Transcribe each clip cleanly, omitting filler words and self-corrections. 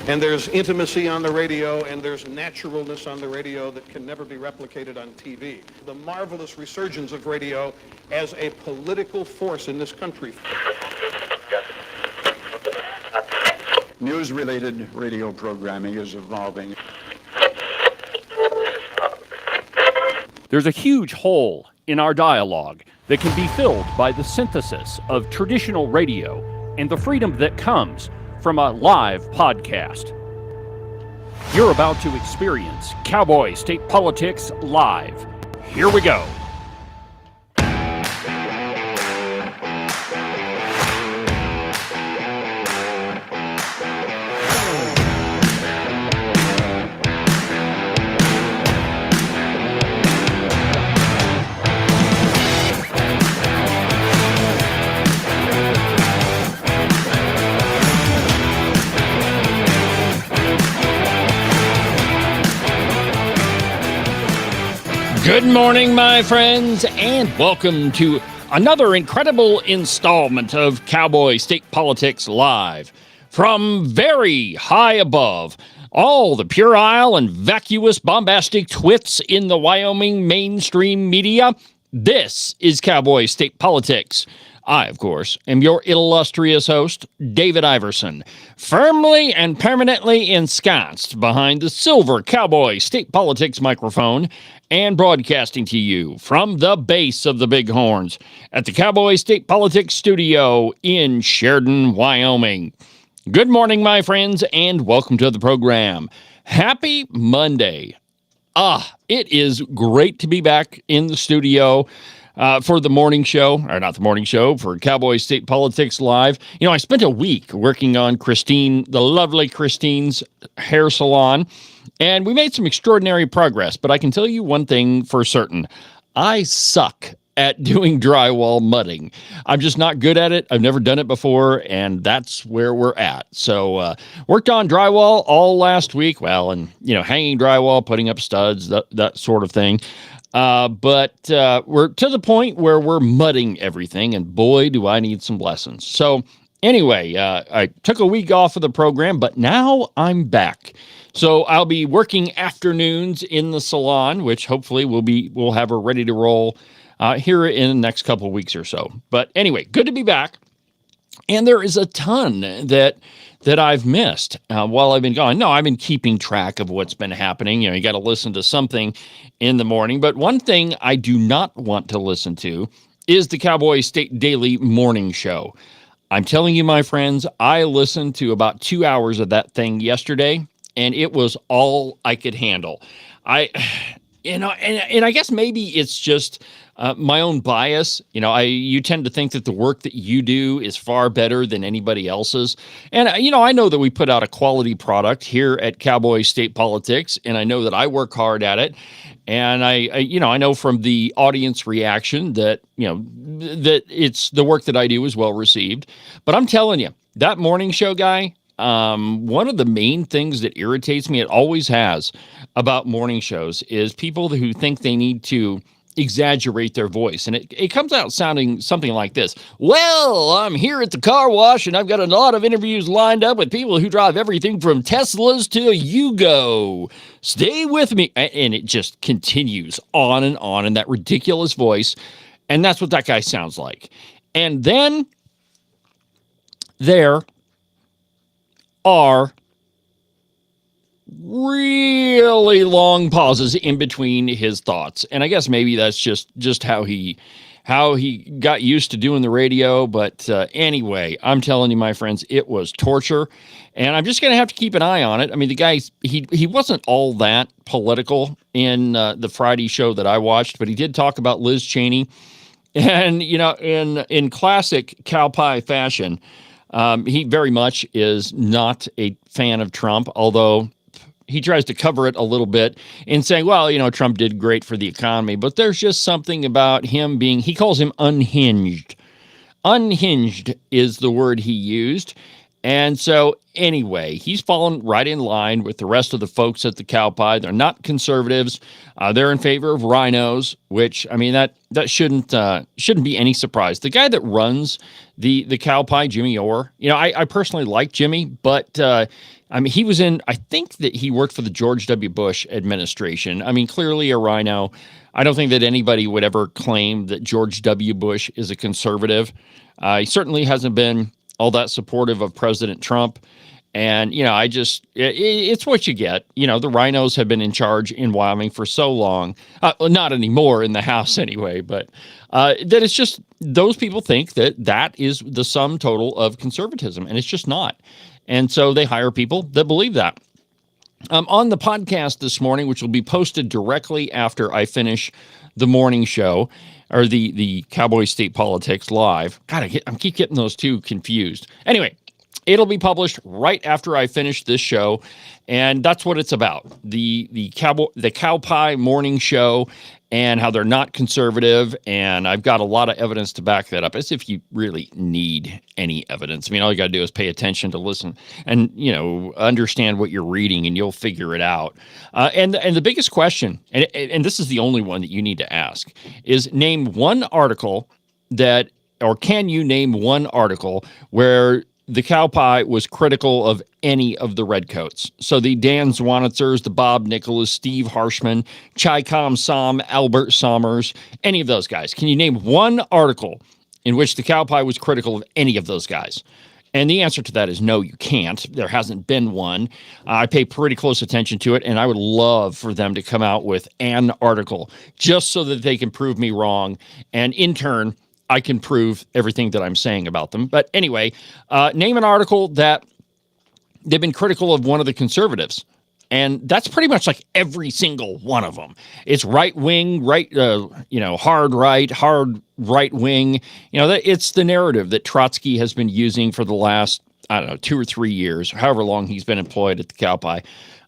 And there's intimacy on the radio, and there's naturalness on the radio that can never be replicated on TV. The marvelous resurgence of radio as a political force in this country. News-related radio programming is evolving. There's a huge hole in our dialogue that can be filled by the synthesis of traditional radio and the freedom that comes from a live podcast. You're about to experience Cowboy State Politics live. Here we go. Good morning, my friends, and welcome to another incredible installment of Cowboy State Politics Live. From very high above, all the puerile and vacuous bombastic twits in the Wyoming mainstream media, this is Cowboy State Politics. I, of course, am your illustrious host, David Iverson, firmly and permanently ensconced behind the silver Cowboy State Politics microphone and broadcasting to you from the base of the Bighorns at the Cowboy State Politics studio in Sheridan, Wyoming. Good morning, my friends, and welcome to the program. Happy Monday. It is great to be back in the studio for the morning show, or not the morning show, for Cowboy State Politics Live. You know, I spent a week working on Christine, the lovely Christine's hair salon, and we made some extraordinary progress, but I can tell you one thing for certain. I suck at doing drywall mudding. I'm just not good at it. I've never done it before, and that's where we're at. So worked on drywall all last week. Well, and, you know, hanging drywall, putting up studs, that sort of thing. But we're to the point where we're mudding everything, and boy, do I need some lessons. So anyway, I took a week off of the program, but now I'm back. So I'll be working afternoons in the salon, which hopefully we'll have her ready to roll here in the next couple of weeks or so. But anyway, good to be back. And there is a ton that I've missed while I've been gone. No, I've been keeping track of what's been happening. You know, you got to listen to something in the morning. But one thing I do not want to listen to is the Cowboy State Daily Morning Show. I'm telling you, my friends, I listened to about 2 hours of that thing yesterday, and it was all I could handle. And I guess maybe it's just my own bias. You know, you tend to think that the work that you do is far better than anybody else's. And, you know, I know that we put out a quality product here at Cowboy State Politics, and I know that I work hard at it. And I know from the audience reaction that, you know, that it's the work that I do is well received. But I'm telling you, that morning show guy, one of the main things that irritates me, it always has, about morning shows is people who think they need to exaggerate their voice. And it comes out sounding something like this. Well, I'm here at the car wash, and I've got a lot of interviews lined up with people who drive everything from Teslas to Yugo. Stay with me. And it just continues on in that ridiculous voice. And that's what that guy sounds like. And then there are really long pauses in between his thoughts. And I guess maybe that's just how he got used to doing the radio. But anyway, I'm telling you, my friends, it was torture. And I'm just going to have to keep an eye on it. I mean, the guy, he wasn't all that political in the Friday show that I watched, but he did talk about Liz Cheney. And, you know, in classic cow pie fashion, he very much is not a fan of Trump, although he tries to cover it a little bit in saying, well, you know, Trump did great for the economy, but there's just something about him he calls him unhinged. Unhinged is the word he used. And so, anyway, he's fallen right in line with the rest of the folks at the cow pie. They're not conservatives. They're in favor of rhinos, which I mean that shouldn't be any surprise. The guy that runs the cow pie, Jimmy Orr. I personally like Jimmy, but I mean he was in. I think that he worked for the George W. Bush administration. I mean, clearly a rhino. I don't think that anybody would ever claim that George W. Bush is a conservative. He certainly hasn't been all that supportive of President Trump. And, it's what you get. The rhinos have been in charge in Wyoming for so long, not anymore in the House anyway, but that it's just those people think that is the sum total of conservatism, and it's just not. And so they hire people that believe that. On the podcast this morning, which will be posted directly after I finish the morning show, or the Cowboy State Politics Live. God, I keep getting those two confused. Anyway, it'll be published right after I finish this show, and that's what it's about. The Cow Pie Morning Show, and how they're not conservative, and I've got a lot of evidence to back that up, as if you really need any evidence. I mean, all you got to do is pay attention to listen and, understand what you're reading, and you'll figure it out. And the biggest question, and this is the only one that you need to ask, is name one article can you name one article where the cow pie was critical of any of the redcoats? So the Dan Zwanitzers, the Bob Nicholas, Steve Harshman, Chicom Som, Albert Sommers, any of those guys. Can you name one article in which the cow pie was critical of any of those guys? And the answer to that is no, you can't. There hasn't been one. I pay pretty close attention to it, and I would love for them to come out with an article just so that they can prove me wrong. And in turn, I can prove everything that I'm saying about them. But anyway, name an article that they've been critical of one of the conservatives. And that's pretty much like every single one of them. It's right wing, hard right wing. It's the narrative that Trotsky has been using for the last, 2 or 3 years, however long he's been employed at the cow pie.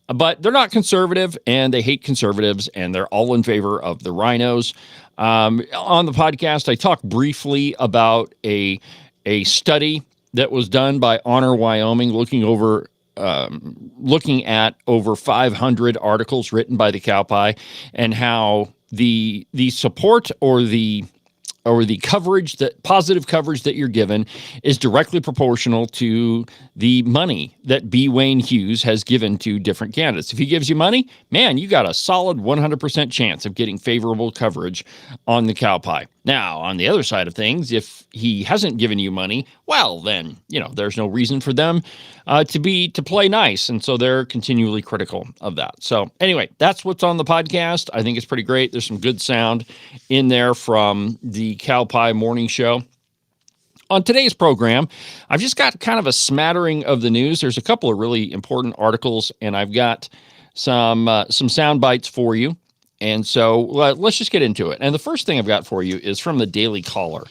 But they're not conservative, and they hate conservatives, and they're all in favor of the rhinos. On the podcast, I talked briefly about a study that was done by Honor Wyoming, looking at over 500 articles written by the cow pie, and how the support or the coverage, that positive coverage that you're given, is directly proportional to the money that B. Wayne Hughes has given to different candidates. If he gives you money, man, you got a solid 100% chance of getting favorable coverage on the cow pie. Now, on the other side of things, if he hasn't given you money, well, then, there's no reason for them to play nice. And so they're continually critical of that. So anyway, that's what's on the podcast. I think it's pretty great. There's some good sound in there from the Cow Pie Morning Show. On today's program, I've just got kind of a smattering of the news. There's a couple of really important articles, and I've got some sound bites for you. And so let's just get into it. And the first thing I've got for you is from the Daily Caller.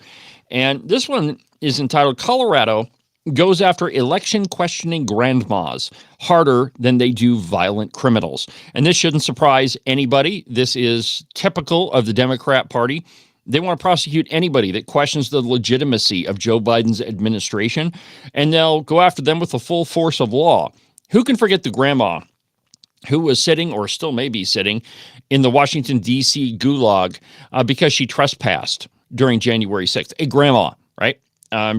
And this one is entitled, Colorado Goes After Election Questioning Grandmas Harder Than They Do Violent Criminals. And this shouldn't surprise anybody. This is typical of the Democrat Party. They want to prosecute anybody that questions the legitimacy of Joe Biden's administration, and they'll go after them with the full force of law. Who can forget the grandma who was sitting, or still may be sitting, in the Washington, D.C. gulag because she trespassed during January 6th? A grandma, right?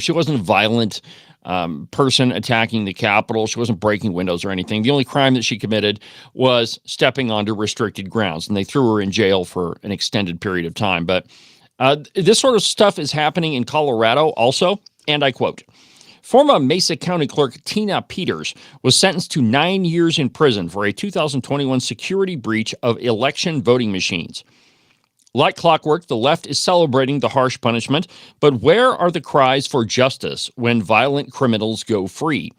She wasn't a violent person attacking the Capitol. She wasn't breaking windows or anything. The only crime that she committed was stepping onto restricted grounds, and they threw her in jail for an extended period of time. But this sort of stuff is happening in Colorado also, and I quote, former Mesa County Clerk Tina Peters was sentenced to 9 years in prison for a 2021 security breach of election voting machines. Like clockwork, the left is celebrating the harsh punishment, but where are the cries for justice when violent criminals go free?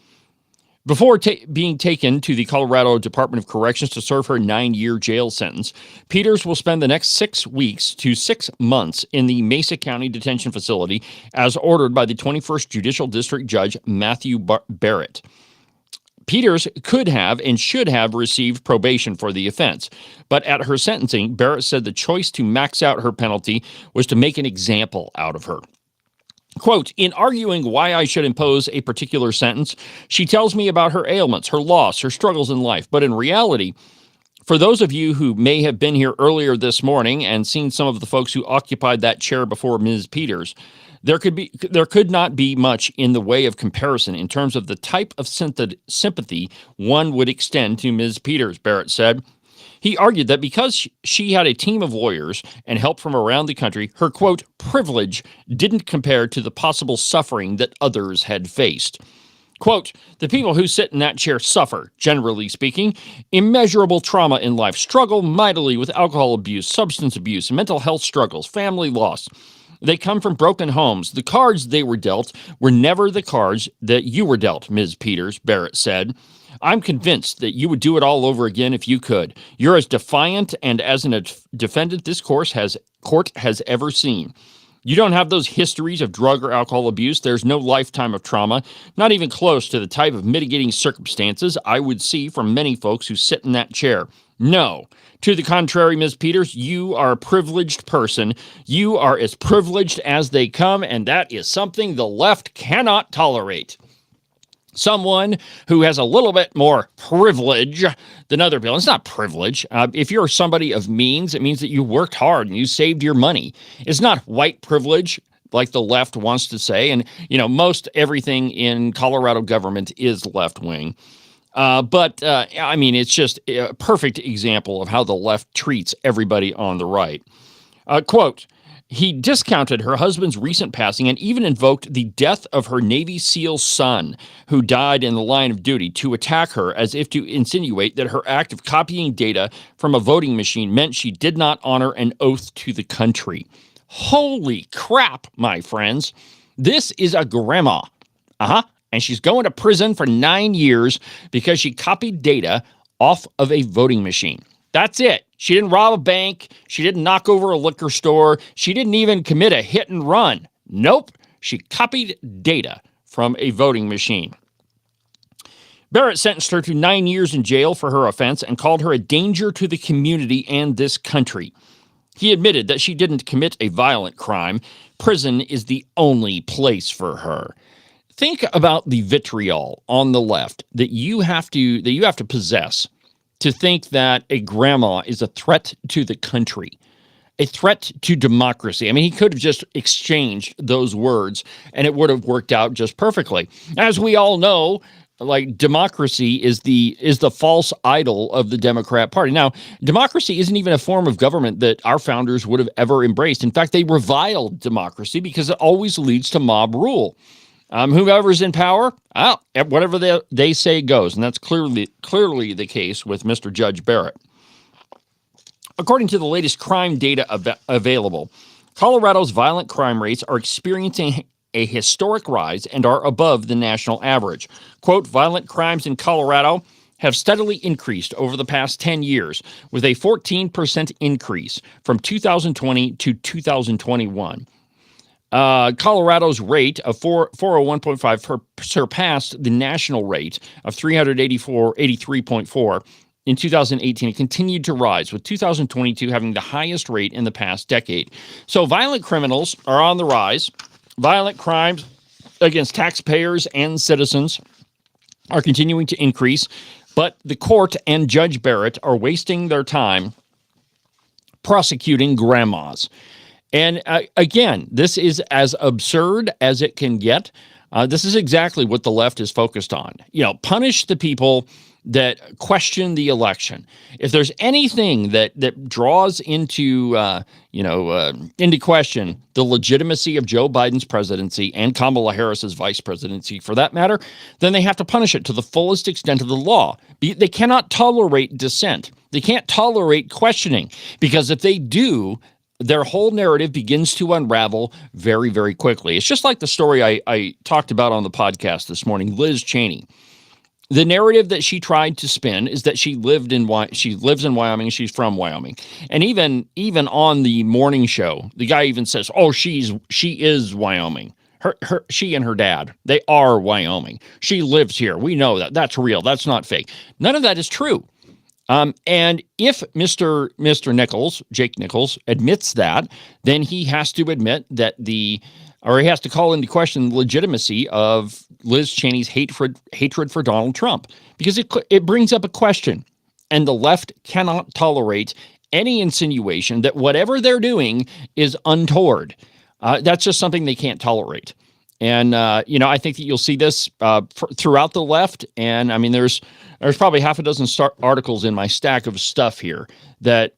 Before being taken to the Colorado Department of Corrections to serve her 9-year jail sentence, Peters will spend the next 6 weeks to 6 months in the Mesa County Detention Facility as ordered by the 21st Judicial District Judge Matthew Barrett. Peters could have and should have received probation for the offense, but at her sentencing, Barrett said the choice to max out her penalty was to make an example out of her. Quote, in arguing why I should impose a particular sentence, she tells me about her ailments, her loss, her struggles in life. But in reality, for those of you who may have been here earlier this morning and seen some of the folks who occupied that chair before Ms. Peters, there could not be much in the way of comparison in terms of the type of sympathy one would extend to Ms. Peters, Barrett said. He argued that because she had a team of lawyers and help from around the country, her, quote, privilege didn't compare to the possible suffering that others had faced. Quote, the people who sit in that chair suffer, generally speaking, immeasurable trauma in life, struggle mightily with alcohol abuse, substance abuse, mental health struggles, family loss. They come from broken homes. The cards they were dealt were never the cards that you were dealt, Ms. Peters, Barrett said. I'm convinced that you would do it all over again if you could. You're as defiant and as an defendant this court has ever seen. You don't have those histories of drug or alcohol abuse. There's no lifetime of trauma, not even close to the type of mitigating circumstances I would see from many folks who sit in that chair. No. To the contrary, Ms. Peters, you are a privileged person. You are as privileged as they come, and that is something the left cannot tolerate. Someone who has a little bit more privilege than other people. It's not privilege. If you're somebody of means, it means that you worked hard and you saved your money. It's not white privilege, like the left wants to say. And, most everything in Colorado government is left-wing. It's just a perfect example of how the left treats everybody on the right. Quote, he discounted her husband's recent passing and even invoked the death of her Navy SEAL son, who died in the line of duty, to attack her as if to insinuate that her act of copying data from a voting machine meant she did not honor an oath to the country. Holy crap, my friends. This is a grandma. And she's going to prison for 9 years because she copied data off of a voting machine. That's it. She didn't rob a bank. She didn't knock over a liquor store. She didn't even commit a hit and run. Nope. She copied data from a voting machine. Barrett sentenced her to 9 years in jail for her offense and called her a danger to the community and this country. He admitted that she didn't commit a violent crime. Prison is the only place for her. Think about the vitriol on the left that you have to possess to think that a grandma is a threat to the country, a threat to democracy. I mean, he could have just exchanged those words and it would have worked out just perfectly. As we all know, democracy is the false idol of the Democrat Party. Now, democracy isn't even a form of government that our founders would have ever embraced. In fact, they reviled democracy because it always leads to mob rule. Whoever's in power, whatever they say goes. And that's clearly the case with Mr. Judge Barrett. According to the latest crime data available, Colorado's violent crime rates are experiencing a historic rise and are above the national average. Quote, violent crimes in Colorado have steadily increased over the past 10 years, with a 14% increase from 2020 to 2021. Colorado's rate of 401.5 surpassed the national rate of 83.4 in 2018. It continued to rise, with 2022 having the highest rate in the past decade. So violent criminals are on the rise. Violent crimes against taxpayers and citizens are continuing to increase, but the court and Judge Barrett are wasting their time prosecuting grandmas. And again, this is as absurd as it can get. This is exactly what the left is focused on. Punish the people that question the election. If there's anything that draws into question the legitimacy of Joe Biden's presidency and Kamala Harris's vice presidency, for that matter, then they have to punish it to the fullest extent of the law. They cannot tolerate dissent. They can't tolerate questioning, because if they do, their whole narrative begins to unravel very, very quickly. It's just like the story I talked about on the podcast this morning, Liz Cheney. The narrative that she tried to spin is that she lives in Wyoming, she's from Wyoming. And even on the morning show, the guy even says, "Oh, she is Wyoming. She and her dad, they are Wyoming. She lives here. We know that. That's real. That's not fake." None of that is true. And if Mr. Nichols, Jake Nichols, admits that, then he has to admit that the or he has to call into question the legitimacy of Liz Cheney's hatred for Donald Trump, because it brings up a question, and the left cannot tolerate any insinuation that whatever they're doing is untoward. That's just something they can't tolerate. And, I think that you'll see this throughout the left. And I mean, there's probably half a dozen articles in my stack of stuff here that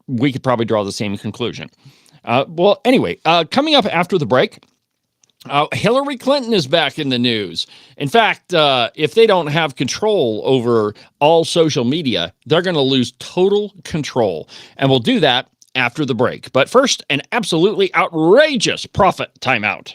we could probably draw the same conclusion. Well, anyway, coming up after the break, Hillary Clinton is back in the news. In fact, if they don't have control over all social media, they're going to lose total control. And we'll do that after the break. But first, an absolutely outrageous profit timeout.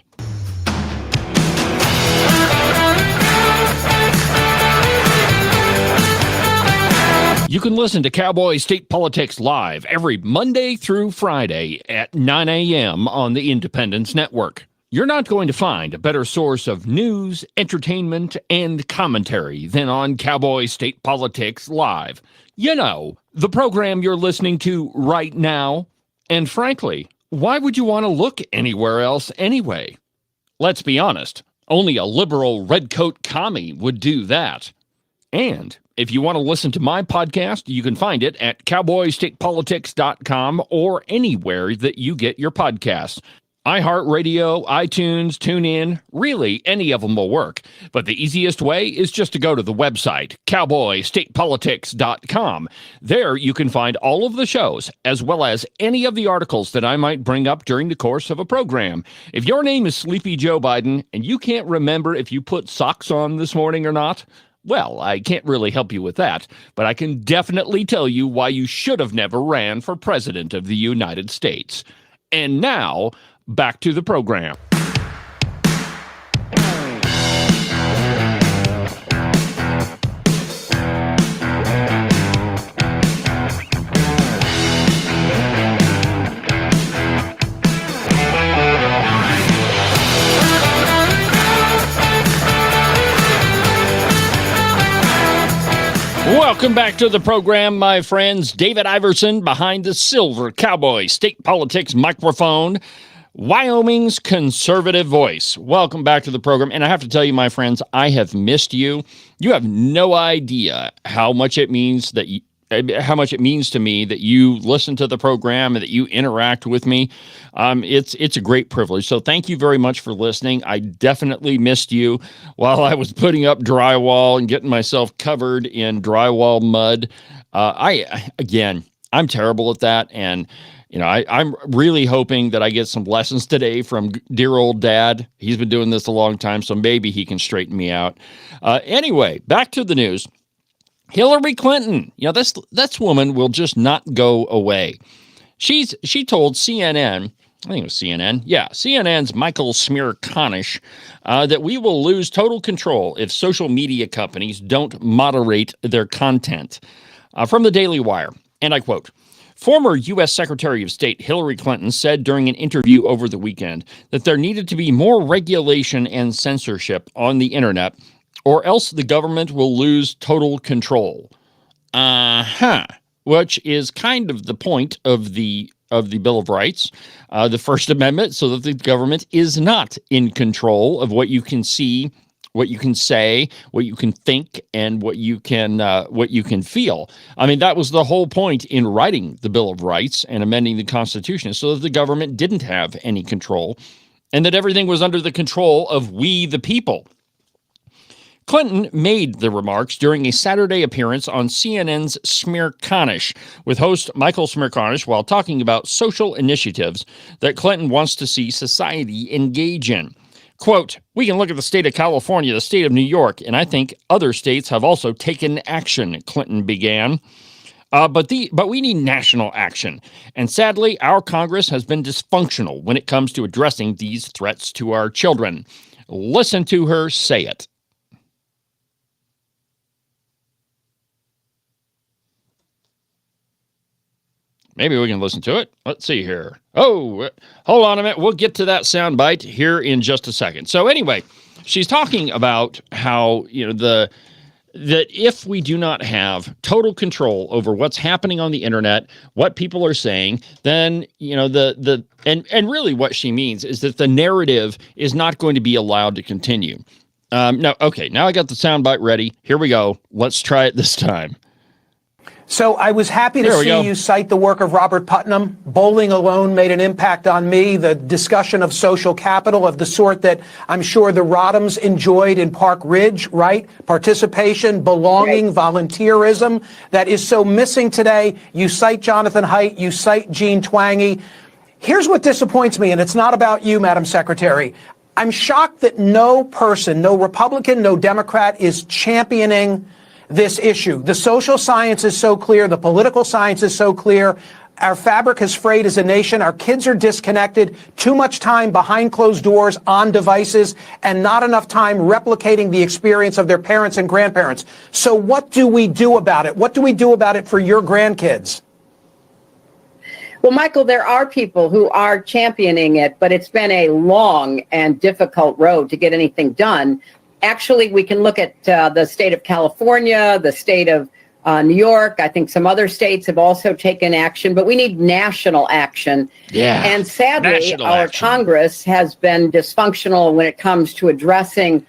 You can listen to Cowboy State Politics live every Monday through Friday at 9 a.m. on the Independence Network. You're not going to find a better source of news, entertainment, and commentary than on Cowboy State Politics Live. You know, the program you're listening to right now. And frankly, why would you want to look anywhere else anyway? Let's be honest, only a liberal redcoat commie would do that. And if you want to listen to my podcast, you can find it at cowboystatepolitics.com or anywhere that you get your podcasts. iHeartRadio, iTunes, TuneIn, really any of them will work. But the easiest way is just to go to the website, cowboystatepolitics.com. There you can find all of the shows, as well as any of the articles that I might bring up during the course of a program. If your name is Sleepy Joe Biden and you can't remember if you put socks on this morning or not, well, I can't really help you with that, but I can definitely tell you why you should have never ran for president of the United States. And now, back to the program. Welcome back to the program, my friends. David Iverson behind the silver Cowboy State Politics microphone, Wyoming's conservative voice. Welcome back to the program. And I have to tell you, my friends, I have missed you. You have no idea how much it means to me that you listen to the program and that you interact with me. It's a great privilege. So thank you very much for listening. I definitely missed you while I was putting up drywall and getting myself covered in drywall mud. I'm terrible at that. And, I'm really hoping that I get some lessons today from dear old Dad. He's been doing this a long time, so maybe he can straighten me out. Anyway, back to the news. Hillary Clinton, this woman will just not go away. She told CNN, I think it was CNN, CNN's Michael Smerconish, that we will lose total control if social media companies don't moderate their content. From the Daily Wire, and I quote, former U.S. Secretary of State Hillary Clinton said during an interview over the weekend that there needed to be more regulation and censorship on the internet, or else the government will lose total control. Which is kind of the point of the Bill of Rights, the First Amendment, so that the government is not in control of what you can see, what you can say, what you can think, and what you can feel. I mean, that was the whole point in writing the Bill of Rights and amending the Constitution, so that the government didn't have any control, and that everything was under the control of we the people. Clinton made the remarks during a Saturday appearance on CNN's Smerconish with host Michael Smerconish while talking about social initiatives that Clinton wants to see society engage in. Quote, we can look at the state of California, the state of New York, and I think other states have also taken action, Clinton began. But we need national action. And sadly, our Congress has been dysfunctional when it comes to addressing these threats to our children. Listen to her say it. Maybe we can listen to it. Let's see here. Oh, hold on a minute. We'll get to that soundbite here in just a second. So anyway, she's talking about how, that if we do not have total control over what's happening on the internet, what people are saying, then, and really what she means is that the narrative is not going to be allowed to continue. Now I got the soundbite ready. Here we go. Let's try it this time. So I was happy to see you cite the work of Robert Putnam. Bowling alone made an impact on me. The discussion of social capital of the sort that I'm sure the Rodhams enjoyed in Park Ridge, right? Participation, belonging, volunteerism that is so missing today. You cite Jonathan Haidt, you cite Jean Twenge. Here's what disappoints me, and it's not about you, Madam Secretary. I'm shocked that no person, no Republican, no Democrat is championing this issue. The social science is so clear. The political science is so clear. Our fabric has frayed as a nation. Our kids are disconnected. Too much time behind closed doors on devices and not enough time replicating the experience of their parents and grandparents. So what do we do about it? What do we do about it for your grandkids? Well, Michael, there are people who are championing it, but it's been a long and difficult road to get anything done. Actually, we can look at the state of California, the state of New York. I think some other states have also taken action, but we need national action. Yeah. And sadly, our Congress has been dysfunctional when it comes to addressing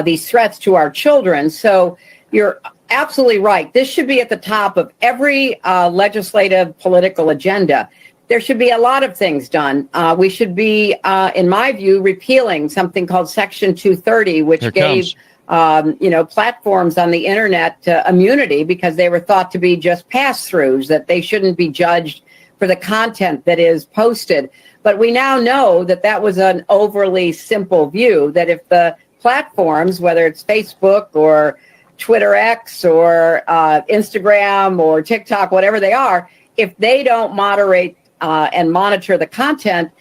these threats to our children. So you're absolutely right. This should be at the top of every legislative political agenda. There should be a lot of things done. We should be, in my view, repealing something called Section 230, which gave platforms on the internet immunity because they were thought to be just pass-throughs, that they shouldn't be judged for the content that is posted. But we now know that that was an overly simple view, that if the platforms, whether it's Facebook or Twitter X or Instagram or TikTok, whatever they are, if they don't moderate and monitor the content,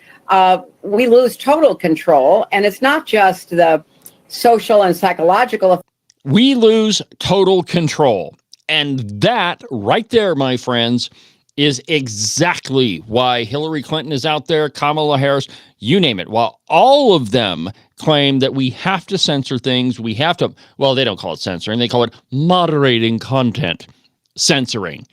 we lose total control. And it's not just the social and psychological. We lose total control. And that right there, my friends, is exactly why Hillary Clinton is out there, Kamala Harris, you name it. While all of them claim that we have to censor things, we have to, well, they don't call it censoring, they call it moderating content, censoring.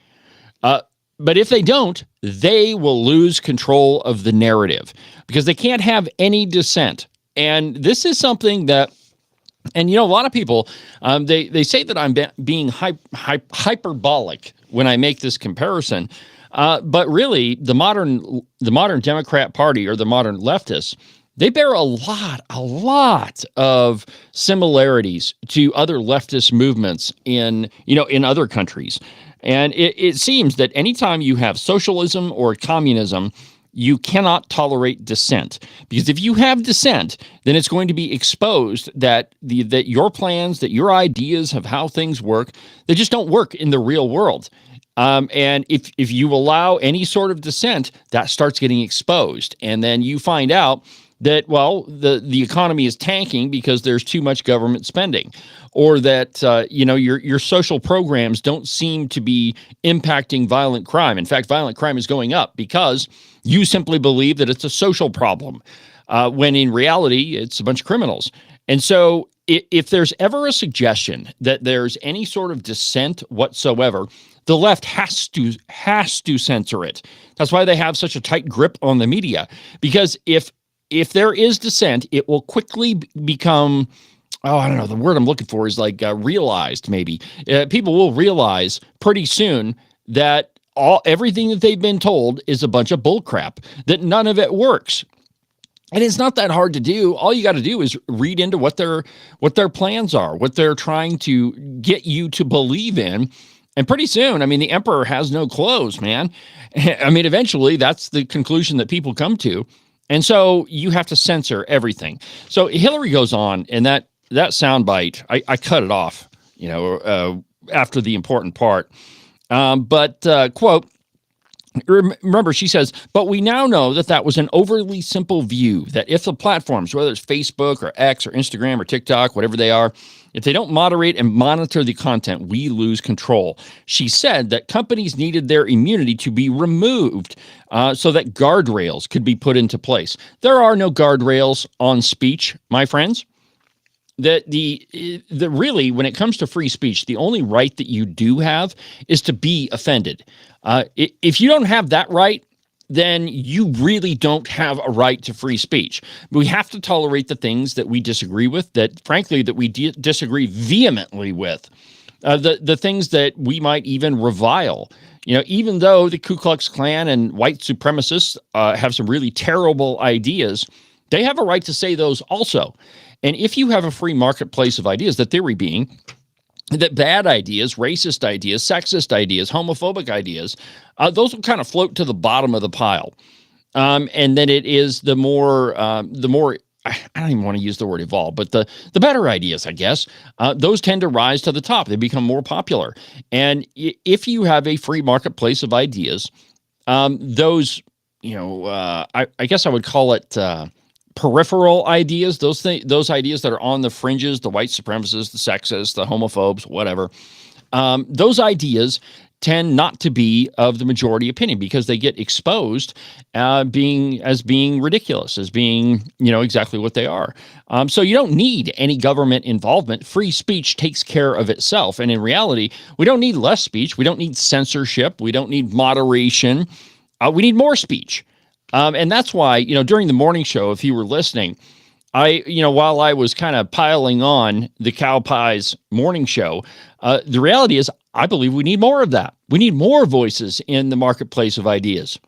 But if they don't, they will lose control of the narrative because they can't have any dissent. And this is something that, and a lot of people, they say that I'm being hyperbolic when I make this comparison. But really, the modern Democrat Party or the modern leftists, they bear a lot of similarities to other leftist movements in other countries. And it seems that anytime you have socialism or communism, you cannot tolerate dissent. Because if you have dissent, then it's going to be exposed that that your plans, that your ideas of how things work, they just don't work in the real world. And if you allow any sort of dissent, that starts getting exposed. And then you find out that, well, the economy is tanking because there's too much government spending, or that, your social programs don't seem to be impacting violent crime. In fact, violent crime is going up because you simply believe that it's a social problem, when in reality, it's a bunch of criminals. And so if there's ever a suggestion that there's any sort of dissent whatsoever, the left has to censor it. That's why they have such a tight grip on the media, because if there is dissent, it will quickly become, I don't know, the word I'm looking for is like realized, maybe. People will realize pretty soon that everything that they've been told is a bunch of bullcrap, that none of it works. And it's not that hard to do. All you got to do is read into what their plans are, what they're trying to get you to believe in. And pretty soon, the emperor has no clothes, man. Eventually, that's the conclusion that people come to. And so you have to censor everything. So Hillary goes on, and that soundbite, I cut it off, after the important part. Quote, remember, she says, but we now know that was an overly simple view, that if the platforms, whether it's Facebook or X or Instagram or TikTok, whatever they are, if they don't moderate and monitor the content, we lose control. She said that companies needed their immunity to be removed so that guardrails could be put into place. There are no guardrails on speech, my friends. that the really, when it comes to free speech, the only right that you do have is to be offended. If you don't have that right, then you really don't have a right to free speech. We have to tolerate the things that we disagree with, that frankly, that we disagree vehemently with, the things that we might even revile. Even though the Ku Klux Klan and white supremacists have some really terrible ideas, they have a right to say those also. And if you have a free marketplace of ideas, the theory being that bad ideas, racist ideas, sexist ideas, homophobic ideas, those will kind of float to the bottom of the pile. And then it is the more, I don't even want to use the word evolve, but the better ideas, I guess, those tend to rise to the top. They become more popular. And if you have a free marketplace of ideas, those, I guess I would call it peripheral ideas, those ideas that are on the fringes, the white supremacists, the sexists, the homophobes, whatever, those ideas tend not to be of the majority opinion because they get exposed being ridiculous, as being, exactly what they are. So you don't need any government involvement. Free speech takes care of itself. And in reality, we don't need less speech. We don't need censorship. We don't need moderation. We need more speech. And that's why, during the morning show, if you were listening, while I was kind of piling on the Cow Pies morning show, the reality is I believe we need more of that. We need more voices in the marketplace of ideas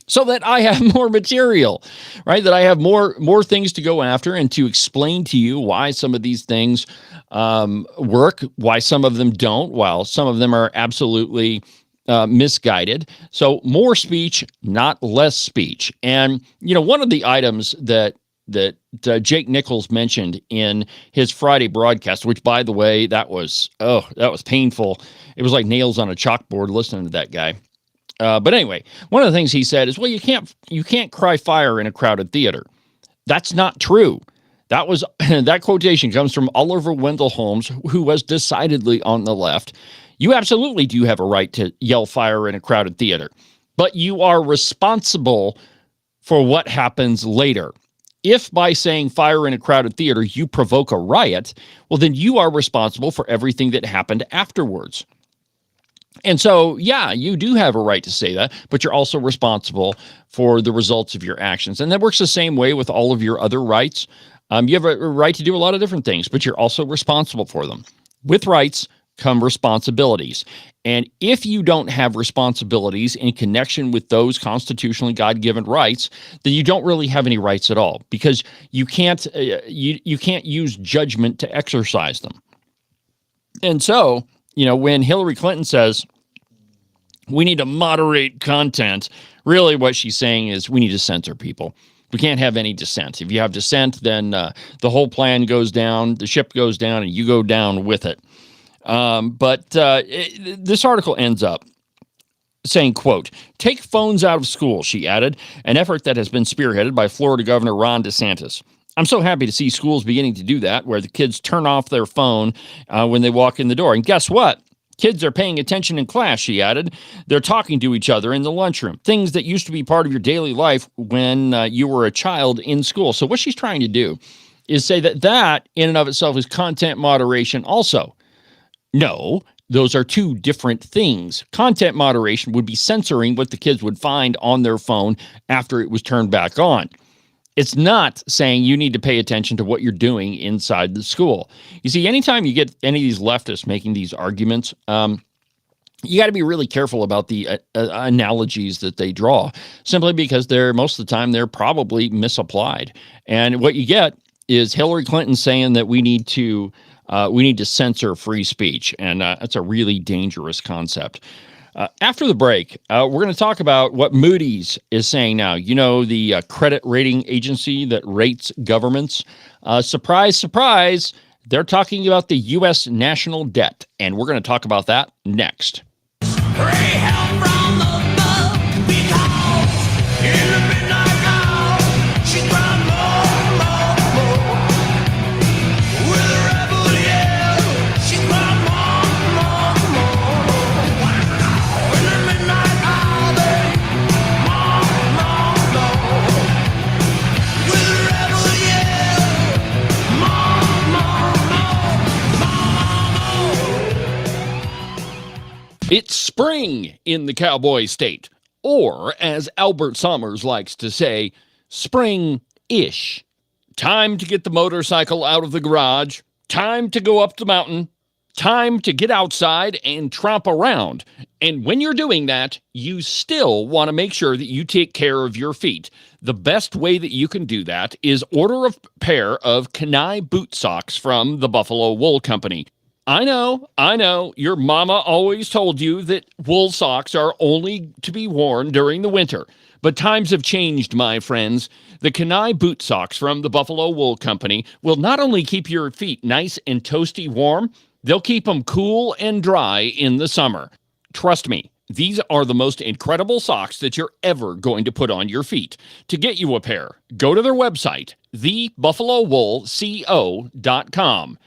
so that I have more material, right? That I have more things to go after and to explain to you why some of these things work, why some of them don't, while some of them are absolutely misguided. So more speech, not less speech. And, one of the items that Jake Nichols mentioned in his Friday broadcast, which, by the way, that was painful. It was like nails on a chalkboard listening to that guy. But anyway, one of the things he said is, well, you can't cry fire in a crowded theater. That's not true. That quotation comes from Oliver Wendell Holmes, who was decidedly on the left. You absolutely do have a right to yell fire in a crowded theater, but you are responsible for what happens later. If by saying fire in a crowded theater, you provoke a riot, well, then you are responsible for everything that happened afterwards. And so, yeah, you do have a right to say that, but you're also responsible for the results of your actions. And that works the same way with all of your other rights. You have a right to do a lot of different things, but you're also responsible for them. With rights come responsibilities. And if you don't have responsibilities in connection with those constitutionally God-given rights, then you don't really have any rights at all, because you can't use judgment to exercise them. And so, when Hillary Clinton says we need to moderate content, really what she's saying is we need to censor people. We can't have any dissent. If you have dissent, then the whole plan goes down, the ship goes down, and you go down with it. But this article ends up saying, quote, "Take phones out of school," she added, an effort that has been spearheaded by Florida Governor Ron DeSantis. "I'm so happy to see schools beginning to do that, where the kids turn off their phone when they walk in the door. And guess what? Kids are paying attention in class," she added. "They're talking to each other in the lunchroom, things that used to be part of your daily life when you were a child in school." So what she's trying to do is say that in and of itself is content moderation also. No, those are two different things. Content moderation would be censoring what the kids would find on their phone after it was turned back on. It's not saying you need to pay attention to what you're doing inside the school. You see, anytime you get any of these leftists making these arguments, you got to be really careful about the analogies that they draw, simply because most of the time they're probably misapplied. And what you get is Hillary Clinton saying that we need to censor free speech, and that's a really dangerous concept. After the break, we're going to talk about what Moody's is saying now. The credit rating agency that rates governments. Surprise, surprise, they're talking about the U.S. national debt, and we're going to talk about that next. It's spring in the Cowboy State, or as Albert Summers likes to say, spring-ish. Time to get the motorcycle out of the garage, time to go up the mountain, time to get outside and tromp around. And when you're doing that, you still want to make sure that you take care of your feet. The best way that you can do that is order a pair of Kenai boot socks from the Buffalo Wool Company. I know, your mama always told you that wool socks are only to be worn during the winter. But times have changed, my friends. The Kenai boot socks from the Buffalo Wool Company will not only keep your feet nice and toasty warm, they'll keep them cool and dry in the summer. Trust me, these are the most incredible socks that you're ever going to put on your feet. To get you a pair, go to their website, thebuffalowoolco.com.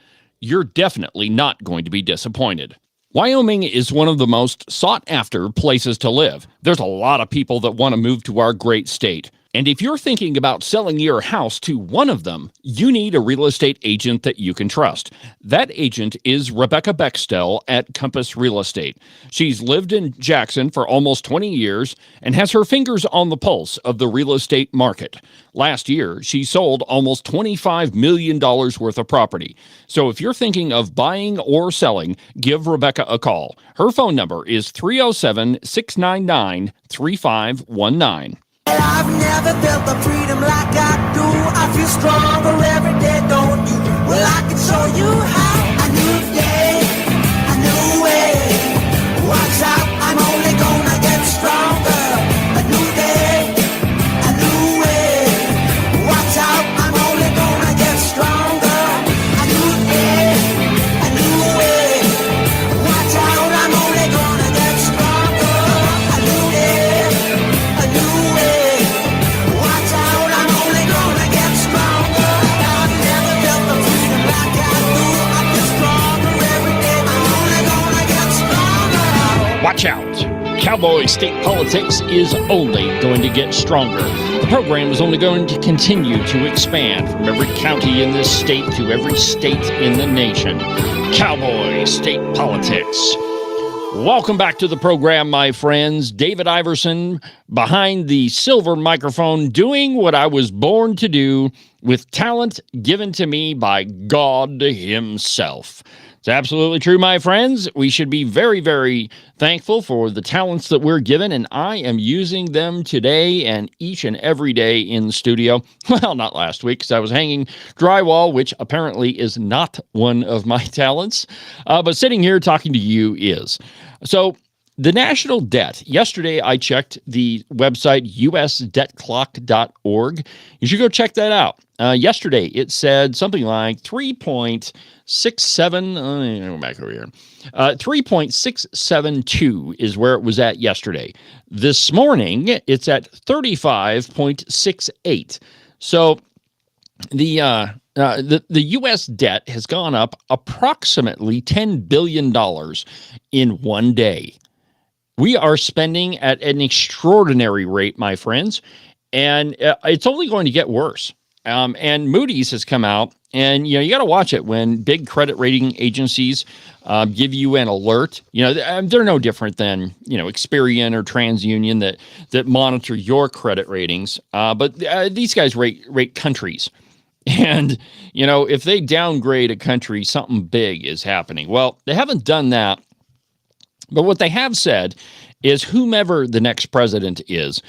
You're definitely not going to be disappointed. Wyoming is one of the most sought-after places to live. There's a lot of people that want to move to our great state. And if you're thinking about selling your house to one of them, you need a real estate agent that you can trust. That agent is Rebecca Bextel at Compass Real Estate. She's lived in Jackson for almost 20 years and has her fingers on the pulse of the real estate market. Last year, she sold almost $25 million worth of property. So if you're thinking of buying or selling, give Rebecca a call. Her phone number is 307-699-3519. I've never felt the freedom like I do. I feel stronger every day, don't you? Well, I can show you how. A new day, a new way. Watch out, I'm only gonna get stronger. A new day, a new way. Watch out, I'm only gonna get stronger. A new day, a new way. Watch out, I'm only gonna get stronger. A new day, a new way. Watch out. Cowboy State Politics is only going to get stronger. The program is only going to continue to expand from every county in this state to every state in the nation. Cowboy State Politics. Welcome back to the program, my friends. David Iverson behind the silver microphone, doing what I was born to do with talent given to me by God himself. It's absolutely true, my friends. We should be very, very thankful for the talents that we're given, and I am using them today and each and every day in the studio. Well, not last week, because I was hanging drywall, which apparently is not one of my talents, but sitting here talking to you is. So, the national debt. Yesterday, I checked the website usdebtclock.org. You should go check that out. Yesterday, it said something like 3.67. Go back over here. 3.672 is where it was at yesterday. This morning, it's at 35.68. So the U.S. debt has gone up approximately $10 billion in one day. We are spending at an extraordinary rate, my friends, and it's only going to get worse. And Moody's has come out, and you got to watch it when big credit rating agencies give you an alert. They're no different than Experian or TransUnion that monitor your credit ratings. But these guys rate countries, and if they downgrade a country, something big is happening. Well, they haven't done that. But what they have said is whomever the next president is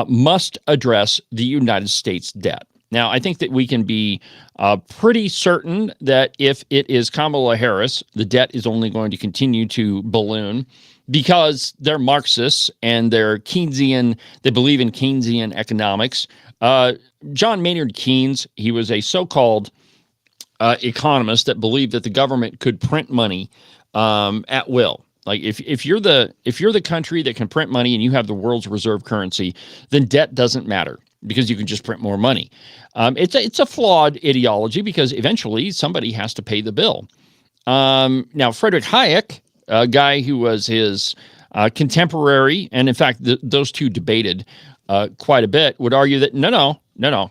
must address the United States debt. Now, I think that we can be pretty certain that if it is Kamala Harris, the debt is only going to continue to balloon because they're Marxists and they're Keynesian. They believe in Keynesian economics. John Maynard Keynes, he was a so-called economist that believed that the government could print money at will. Like if you're the country that can print money and you have the world's reserve currency, then debt doesn't matter because you can just print more money. It's a flawed ideology because eventually somebody has to pay the bill. Now, Friedrich Hayek, a guy who was his contemporary, and in fact, those two debated quite a bit, would argue that no,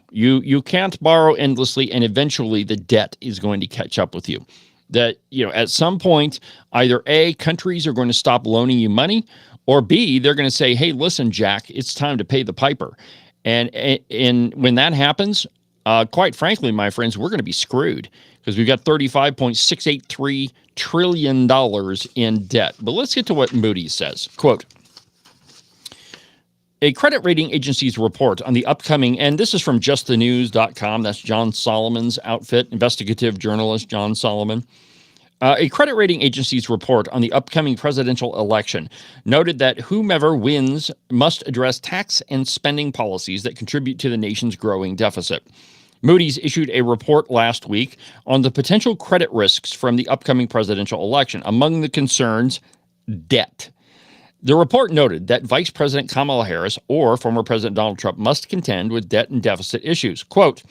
you can't borrow endlessly, and eventually the debt is going to catch up with you. that, at some point, either A, countries are going to stop loaning you money, or B, they're going to say, hey, listen, Jack, it's time to pay the piper. And when that happens, quite frankly, my friends, we're going to be screwed because we've got $35.683 trillion in debt. But let's get to what Moody's says. Quote, a credit rating agency's report on the upcoming, and this is from justthenews.com, that's John Solomon's outfit, investigative journalist John Solomon. A credit rating agency's report on the upcoming presidential election noted that whomever wins must address tax and spending policies that contribute to the nation's growing deficit. Moody's issued a report last week on the potential credit risks from the upcoming presidential election. Among the concerns, debt. The report noted that Vice President Kamala Harris or former President Donald Trump must contend with debt and deficit issues. Quote,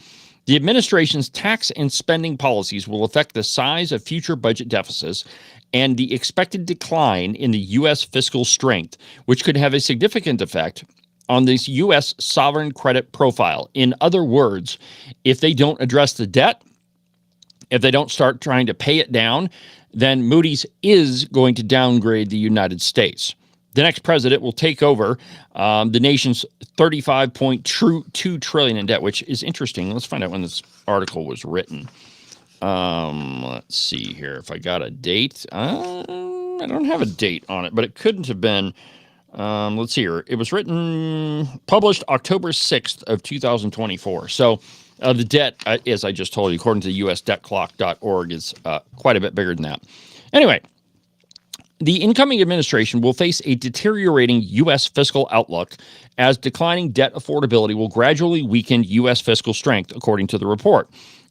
the administration's tax and spending policies will affect the size of future budget deficits and the expected decline in the U.S. fiscal strength, which could have a significant effect on this U.S. sovereign credit profile. In other words, if they don't address the debt, if they don't start trying to pay it down, then Moody's is going to downgrade the United States. The next president will take over the nation's $35.2 trillion in debt, which is interesting. Let's find out when this article was written. Let's see here if I got a date. I don't have a date on it, but it couldn't have been. Let's see here. It was published October 6th of 2024. So the debt, as I just told you, according to usdebtclock.org, is quite a bit bigger than that. Anyway. The incoming administration will face a deteriorating U.S. fiscal outlook as declining debt affordability will gradually weaken U.S. fiscal strength, according to the report.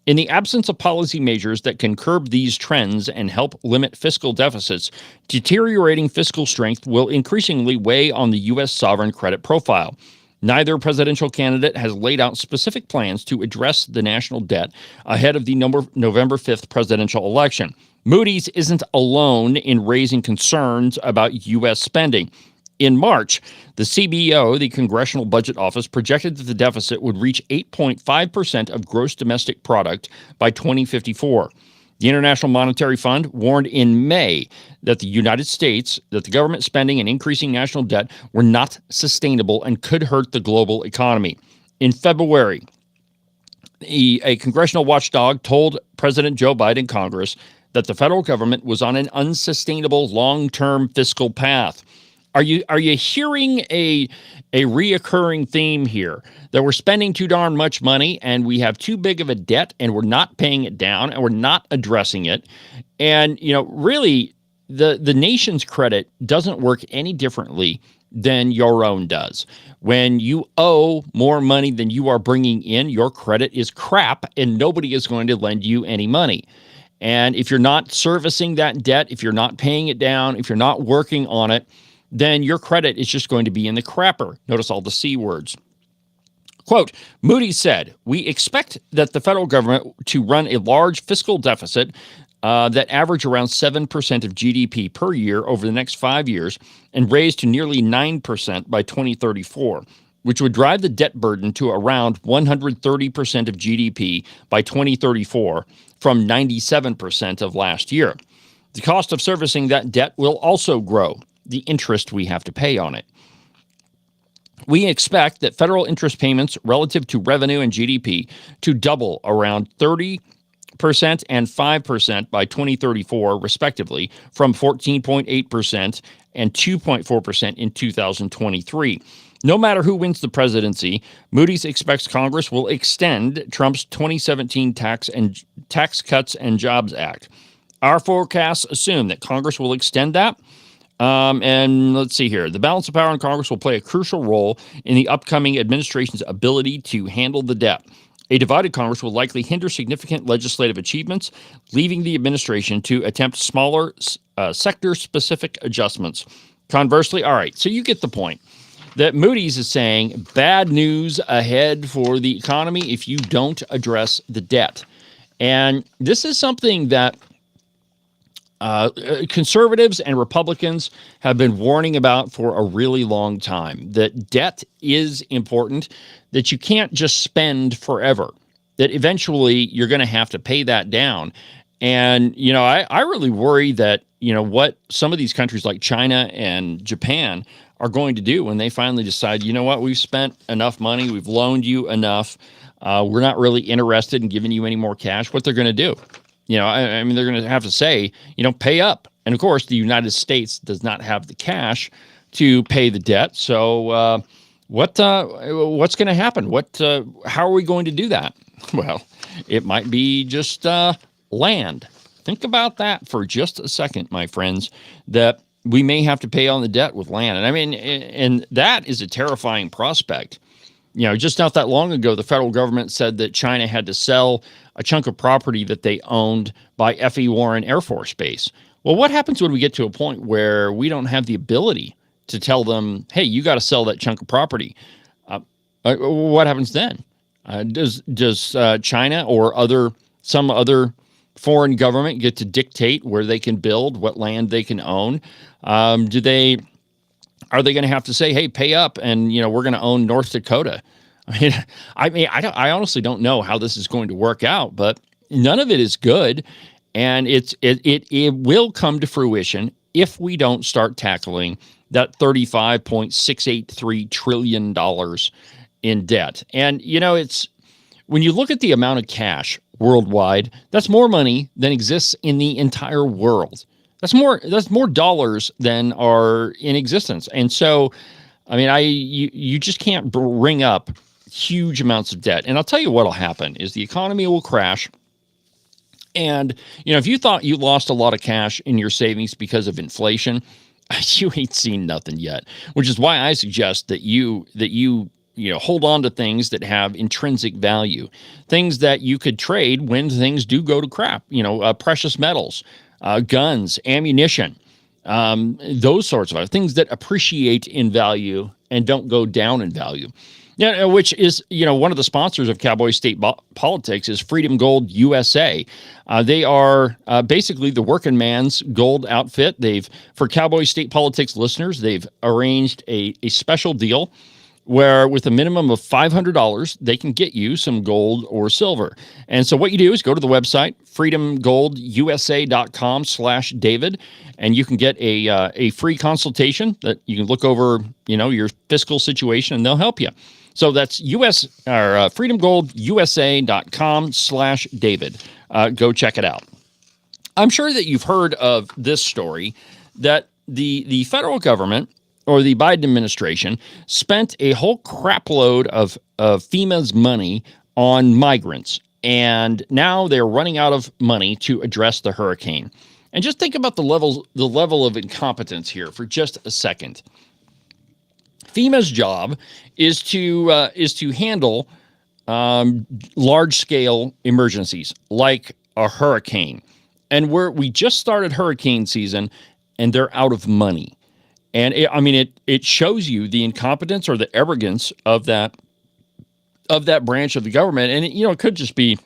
In the absence of policy measures that can curb these trends and help limit fiscal deficits, deteriorating fiscal strength will increasingly weigh on the U.S. sovereign credit profile. Neither presidential candidate has laid out specific plans to address the national debt ahead of the November 5th presidential election. Moody's isn't alone in raising concerns about U.S. spending. In March, the CBO, the Congressional Budget Office, projected that the deficit would reach 8.5% of gross domestic product by 2054. The International Monetary Fund warned in May that the government spending and increasing national debt were not sustainable and could hurt the global economy. In February, a congressional watchdog told President Joe Biden Congress that the federal government was on an unsustainable long-term fiscal path. Are you hearing a reoccurring theme here that we're spending too darn much money and we have too big of a debt and we're not paying it down and we're not addressing it? And, really, the nation's credit doesn't work any differently than your own does. When you owe more money than you are bringing in, your credit is crap and nobody is going to lend you any money. And if you're not servicing that debt, if you're not paying it down, if you're not working on it, then your credit is just going to be in the crapper. Notice all the C words. Quote, Moody's said, we expect that the federal government to run a large fiscal deficit that average around 7% of GDP per year over the next 5 years and raise to nearly 9% by 2034, which would drive the debt burden to around 130% of GDP by 2034 from 97% of last year. The cost of servicing that debt will also grow, the interest we have to pay on it. We expect that federal interest payments relative to revenue and GDP to double around 30% and 5% by 2034, respectively, from 14.8% and 2.4% in 2023. No matter who wins the presidency, Moody's expects Congress will extend Trump's 2017 Tax Cuts and Jobs Act. Our forecasts assume that Congress will extend that. And let's see here. The balance of power in Congress will play a crucial role in the upcoming administration's ability to handle the debt. A divided Congress will likely hinder significant legislative achievements, leaving the administration to attempt smaller sector-specific adjustments. Conversely, all right, so you get the point. That Moody's is saying bad news ahead for the economy if you don't address the debt. And this is something that conservatives and Republicans have been warning about for a really long time, that debt is important, that you can't just spend forever, that eventually you're going to have to pay that down. And, I really worry that, what some of these countries like China and Japan are going to do when they finally decide, you know what, we've spent enough money, we've loaned you enough, we're not really interested in giving you any more cash, what they're going to do. I mean, they're going to have to say, pay up. And of course, the United States does not have the cash to pay the debt. So what's going to happen? How are we going to do that? Well, it might be just land. Think about that for just a second, my friends, that we may have to pay on the debt with land. And I mean, and that is a terrifying prospect. Just not that long ago, the federal government said that China had to sell a chunk of property that they owned by F.E. Warren Air Force Base. Well, what happens when we get to a point where we don't have the ability to tell them, hey, you got to sell that chunk of property? What happens then? Does China or some other foreign government get to dictate where they can build, what land they can own? Are they going to have to say, hey, pay up, and we're going to own North Dakota? I honestly don't know how this is going to work out, but none of it is good, and it will come to fruition if we don't start tackling that $35.683 trillion in debt. And it's when you look at the amount of cash worldwide, that's more money than exists in the entire world. That's more dollars than are in existence. And so, I mean, you just can't bring up huge amounts of debt. And I'll tell you what'll happen is the economy will crash. And, if you thought you lost a lot of cash in your savings because of inflation, you ain't seen nothing yet, which is why I suggest that you hold on to things that have intrinsic value, things that you could trade when things do go to crap, precious metals, guns, ammunition, those sorts of things that appreciate in value and don't go down in value. Yeah, which is, one of the sponsors of Cowboy State Politics is Freedom Gold USA. They are basically the working man's gold outfit. For Cowboy State Politics listeners, they've arranged a special deal where with a minimum of $500, they can get you some gold or silver. And so what you do is go to the website, freedomgoldusa.com/David, and you can get a free consultation that you can look over, your fiscal situation, and they'll help you. So that's freedomgoldusa.com/David. Go check it out. I'm sure that you've heard of this story that the federal government or the Biden administration spent a whole crapload of FEMA's money on migrants, and now they're running out of money to address the hurricane. And just think about the level of incompetence here for just a second. FEMA's job is to handle large-scale emergencies like a hurricane, and we just started hurricane season, and they're out of money. And it shows you the incompetence or the arrogance of that branch of the government. And it could just be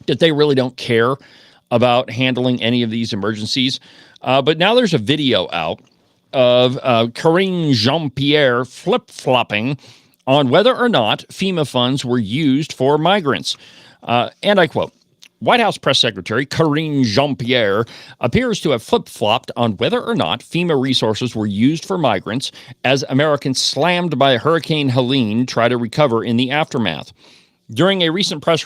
that they really don't care about handling any of these emergencies. But now there's a video out of Karine Jean-Pierre flip-flopping on whether or not FEMA funds were used for migrants. And I quote, White House Press Secretary Karine Jean-Pierre appears to have flip-flopped on whether or not FEMA resources were used for migrants as Americans slammed by Hurricane Helene try to recover in the aftermath. During a recent press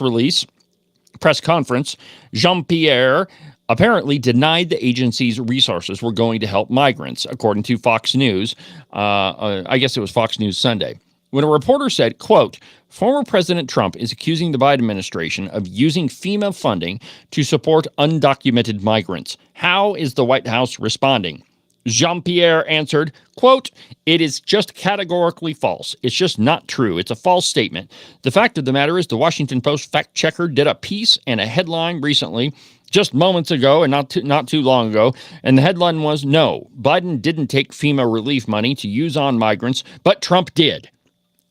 conference, Jean-Pierre apparently denied the agency's resources were going to help migrants, according to Fox News. I guess it was Fox News Sunday. When a reporter said, quote, former President Trump is accusing the Biden administration of using FEMA funding to support undocumented migrants. How is the White House responding? Jean-Pierre answered, quote, it is just categorically false. It's just not true. It's a false statement. The fact of the matter is the Washington Post fact checker did a piece and a headline recently, just moments ago and not too long ago, and the headline was, no, Biden didn't take FEMA relief money to use on migrants, but Trump did.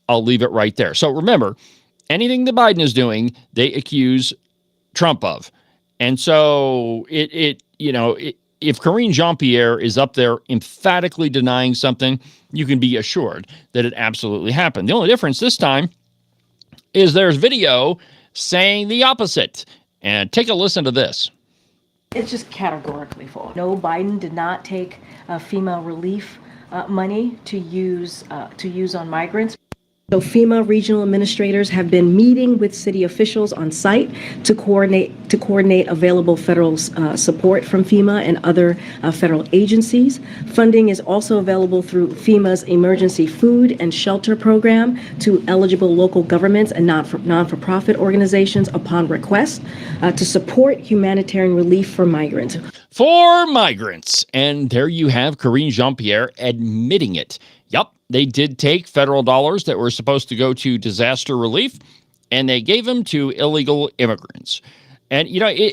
I'll leave it right there. So remember, anything that Biden is doing, they accuse Trump of. And so if Karine Jean-Pierre is up there emphatically denying something, you can be assured that it absolutely happened. The only difference this time is there's video saying the opposite. And take a listen to this. It's just categorically false. No, Biden did not take FEMA relief money to use on migrants. So FEMA regional administrators have been meeting with city officials on site to coordinate available federal support from FEMA and other federal agencies. Funding is also available through FEMA's emergency food and shelter program to eligible local governments and non-for-profit organizations upon request to support humanitarian relief for migrants. For migrants. And there you have Karine Jean-Pierre admitting it. Yup, they did take federal dollars that were supposed to go to disaster relief, and they gave them to illegal immigrants. And,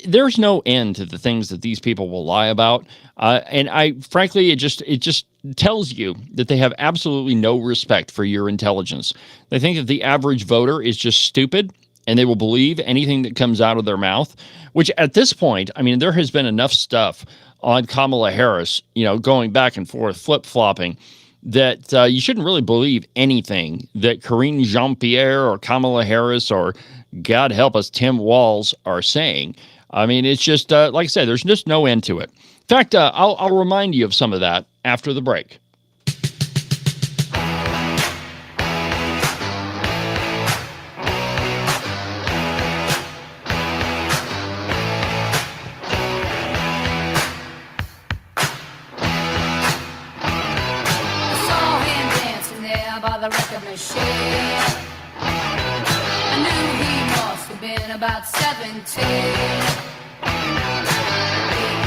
there's no end to the things that these people will lie about. And frankly, it just tells you that they have absolutely no respect for your intelligence. They think that the average voter is just stupid, and they will believe anything that comes out of their mouth, which at this point, there has been enough stuff on Kamala Harris, going back and forth, flip-flopping, that you shouldn't really believe anything that Karine Jean-Pierre or Kamala Harris or, God help us, Tim Walz are saying. It's just, like I said, there's just no end to it. In fact, I'll remind you of some of that after the break. About 17, he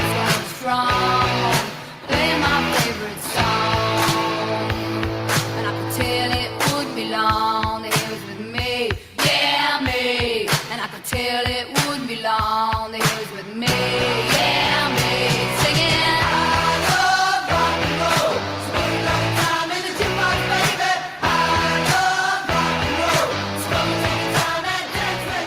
was strong, playing my favorite song, and I could tell it would be long that he was with me, yeah, me, and I could tell it would be long that he was with me, yeah, me, singing, I love rock and roll, so put it like time in the jukebox, baby, I love rock and roll, so come and take your time and dance with me.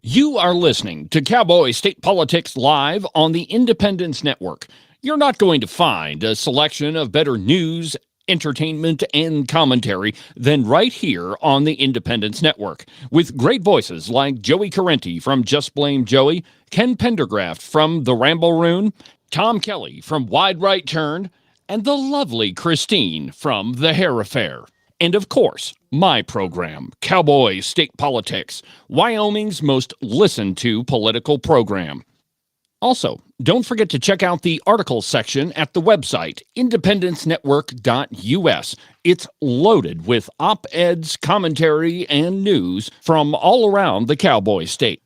You are listening to Cowboy State Politics Live on the Independence Network. You're not going to find a selection of better news, entertainment, and commentary than right here on the Independence Network, with great voices like Joey Carenti from Just Blame Joey, Ken Pendergraft from The Ramble-Roon, Tom Kelly from Wide Right Turn, and the lovely Christine from The Hair Affair. And of course, my program, Cowboy State Politics, Wyoming's most listened to political program. Also, don't forget to check out the articles section at the website, independencenetwork.us. It's loaded with op-eds, commentary, and news from all around the Cowboy State.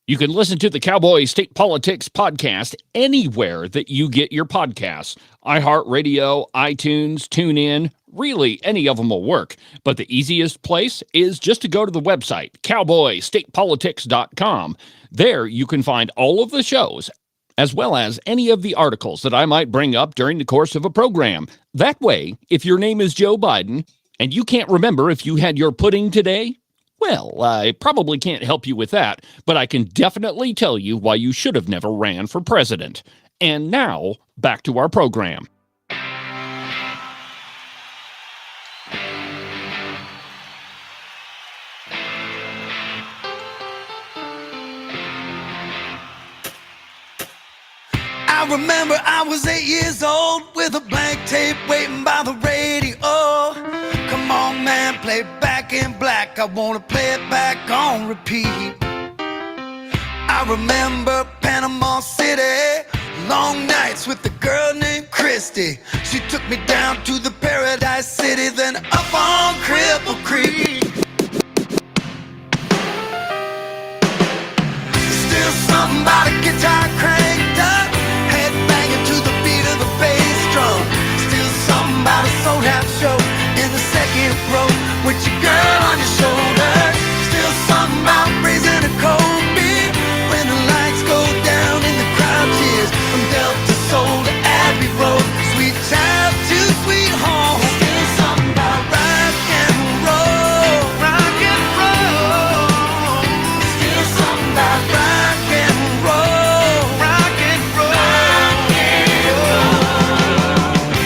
You can listen to the Cowboy State Politics podcast anywhere that you get your podcasts. iHeartRadio, iTunes, TuneIn, really any of them will work. But the easiest place is just to go to the website, cowboystatepolitics.com. There you can find all of the shows, as well as any of the articles that I might bring up during the course of a program. That way, if your name is Joe Biden and you can't remember if you had your pudding today, well, I probably can't help you with that, but I can definitely tell you why you should have never ran for president. And now, back to our program. I remember I was 8 years old with a blank tape waiting by the radio. Come on, man, play Back in Black. I wanna play it back on repeat. I remember Panama City, long nights with a girl named Christy. She took me down to the Paradise City, then up on Cripple Creek. Still something about a guitar cranked up, head banging to the beat of the bass drum. Still something about a sold out show in the second row with your girl on your shoulder. Still something about raising a cold beer when the lights go down and the crowd cheers. From Delta Soul to Abbey Road, sweet child to sweet home. Still something about rock and roll, rock and roll. Still something about rock and roll, rock and roll.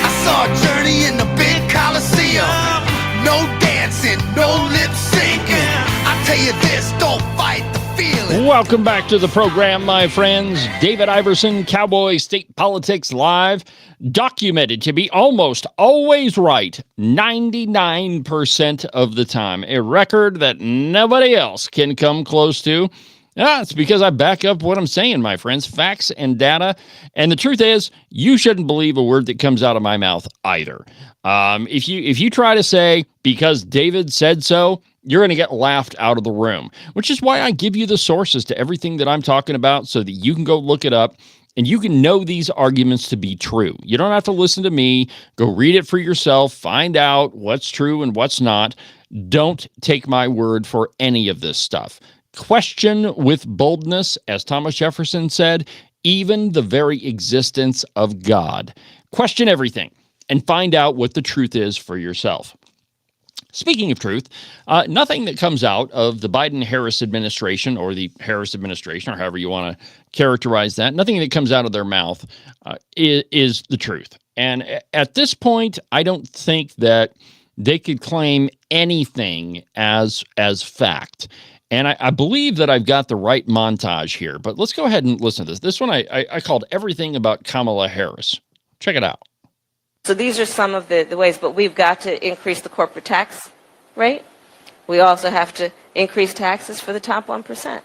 I saw a Journey in the big Coliseum. No dancing, no lip syncing. I tell you this, don't fight the feeling. Welcome back to the program, my friends. David Iverson, Cowboy State Politics Live, documented to be almost always right 99% of the time, a record that nobody else can come close to. It's because I back up what I'm saying, my friends, facts and data. And the truth is, you shouldn't believe a word that comes out of my mouth either. If you try to say, because David said so, you're going to get laughed out of the room, which is why I give you the sources to everything that I'm talking about so that you can go look it up and you can know these arguments to be true. You don't have to listen to me. Go read it for yourself. Find out what's true and what's not. Don't take my word for any of this stuff. Question with boldness, as Thomas Jefferson said, even the very existence of God. Question everything and find out what the truth is for yourself. Speaking of truth, nothing that comes out of the Biden-Harris administration or the Harris administration, or however you want to characterize that, nothing that comes out of their mouth is the truth. And at this point, I don't think that they could claim anything as fact. And I believe that I've got the right montage here, but let's go ahead and listen to this. This one I called Everything About Kamala Harris. Check it out. So these are some of the ways, but we've got to increase the corporate tax rate. We also have to increase taxes for the top 1%.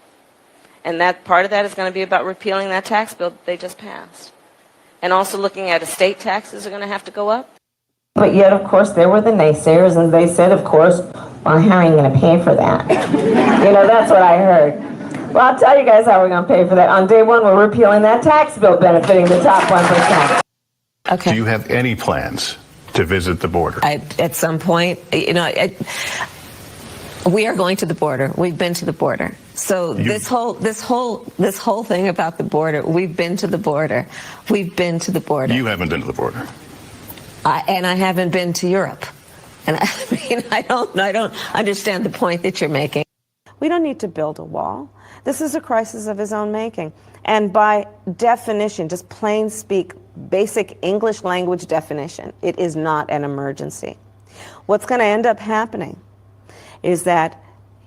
And that part of that is going to be about repealing that tax bill that they just passed. And also looking at estate taxes are going to have to go up. But yet, of course, there were the naysayers, and they said, of course, well, how are you going to pay for that? That's what I heard. Well, I'll tell you guys how we're going to pay for that. On day one, we're repealing that tax bill benefiting the top 1%. Okay. Do you have any plans to visit the border? At some point, we are going to the border. We've been to the border. So this whole thing about the border, we've been to the border. We've been to the border. You haven't been to the border. And I haven't been to Europe. And I don't understand the point that you're making. We don't need to build a wall. This is a crisis of his own making. And by definition, just plain speak, basic English language definition, it is not an emergency. What's going to end up happening is that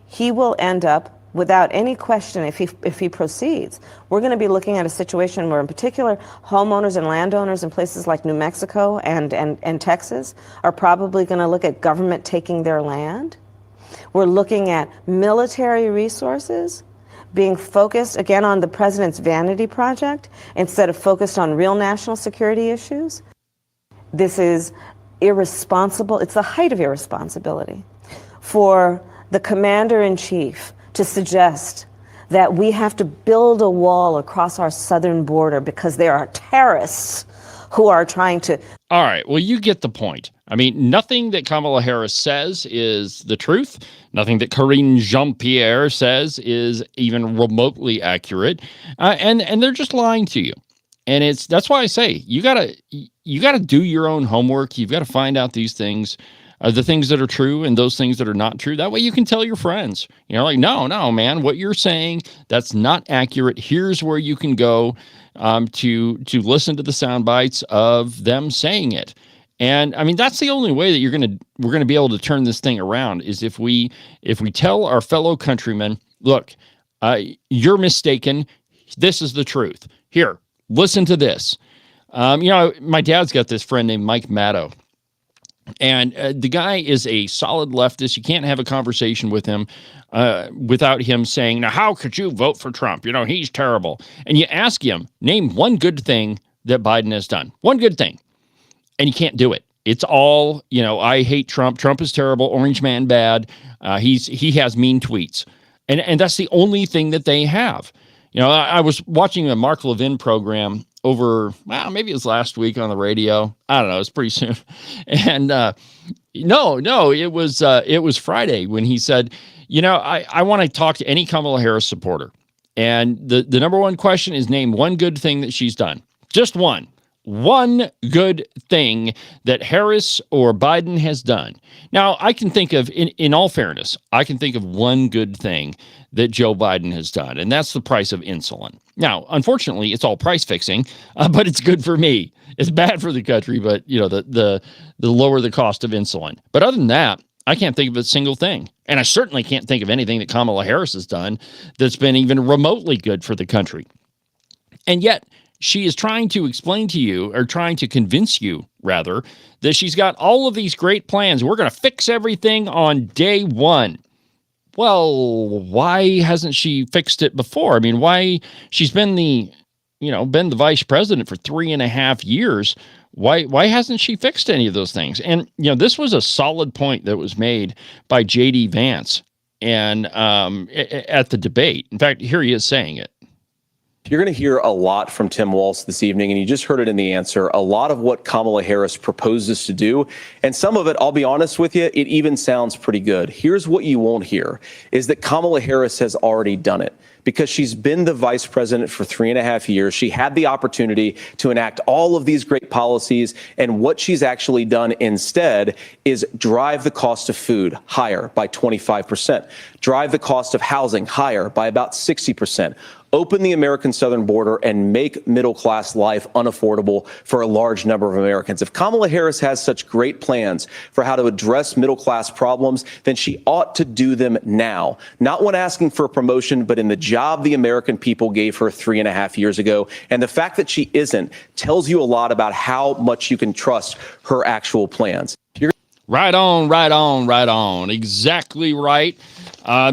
he will end up, without any question, if he proceeds, we're going to be looking at a situation where, in particular, homeowners and landowners in places like New Mexico and Texas are probably going to look at government taking their land. We're looking at military resources being focused, again, on the president's vanity project instead of focused on real national security issues. This is irresponsible. It's the height of irresponsibility for the commander-in-chief to suggest that we have to build a wall across our southern border because there are terrorists who are trying to... All right, well, you get the point. I mean, nothing that Kamala Harris says is the truth. Nothing that Karine Jean-Pierre says is even remotely accurate. And they're just lying to you. And that's why I say you gotta do your own homework. You've got to find out these things, the things that are true and those things that are not true. That way you can tell your friends, like, no, man, what you're saying, that's not accurate. Here's where you can go to listen to the sound bites of them saying it. And I mean, that's the only way that we're going to be able to turn this thing around is if we tell our fellow countrymen, look, you're mistaken. This is the truth. Here, listen to this. My dad's got this friend named Mike Maddow. And the guy is a solid leftist. You can't have a conversation with him without him saying, now, how could you vote for Trump? He's terrible. And you ask him, name one good thing that Biden has done. One good thing. And you can't do it. It's all, I hate Trump. Trump is terrible. Orange man bad. He has mean tweets. And that's the only thing that they have. I was watching a Mark Levin program over, maybe it was last week on the radio. I don't know. It's pretty soon. And it was Friday when he said, I want to talk to any Kamala Harris supporter. And the number one question is name one good thing that she's done. Just one. One good thing that Harris or Biden has done. Now, I can think of, in all fairness, I can think of one good thing that Joe Biden has done, and that's the price of insulin. Now, unfortunately, it's all price fixing, but it's good for me. It's bad for the country, but the lower the cost of insulin. But other than that, I can't think of a single thing. And I certainly can't think of anything that Kamala Harris has done that's been even remotely good for the country. And yet she is trying to explain to you, or trying to convince you, rather, that she's got all of these great plans. We're going to fix everything on day one. Well, why hasn't she fixed it before? I mean, why? She's been the vice president for 3.5 years. Why hasn't she fixed any of those things? And, this was a solid point that was made by J.D. Vance and at the debate. In fact, here he is saying it. You're going to hear a lot from Tim Walz this evening, and you just heard it in the answer. A lot of what Kamala Harris proposes to do, and some of it, I'll be honest with you, it even sounds pretty good. Here's what you won't hear, is that Kamala Harris has already done it. Because she's been the vice president for 3.5 years. She had the opportunity to enact all of these great policies. And what she's actually done instead is drive the cost of food higher by 25%, drive the cost of housing higher by about 60%. Open the American southern border and make middle-class life unaffordable for a large number of Americans. If Kamala Harris has such great plans for how to address middle-class problems, then she ought to do them now. Not when asking for a promotion, but in the job the American people gave her 3.5 years ago. And the fact that she isn't tells you a lot about how much you can trust her actual plans. Right on, right on, right on. Exactly right.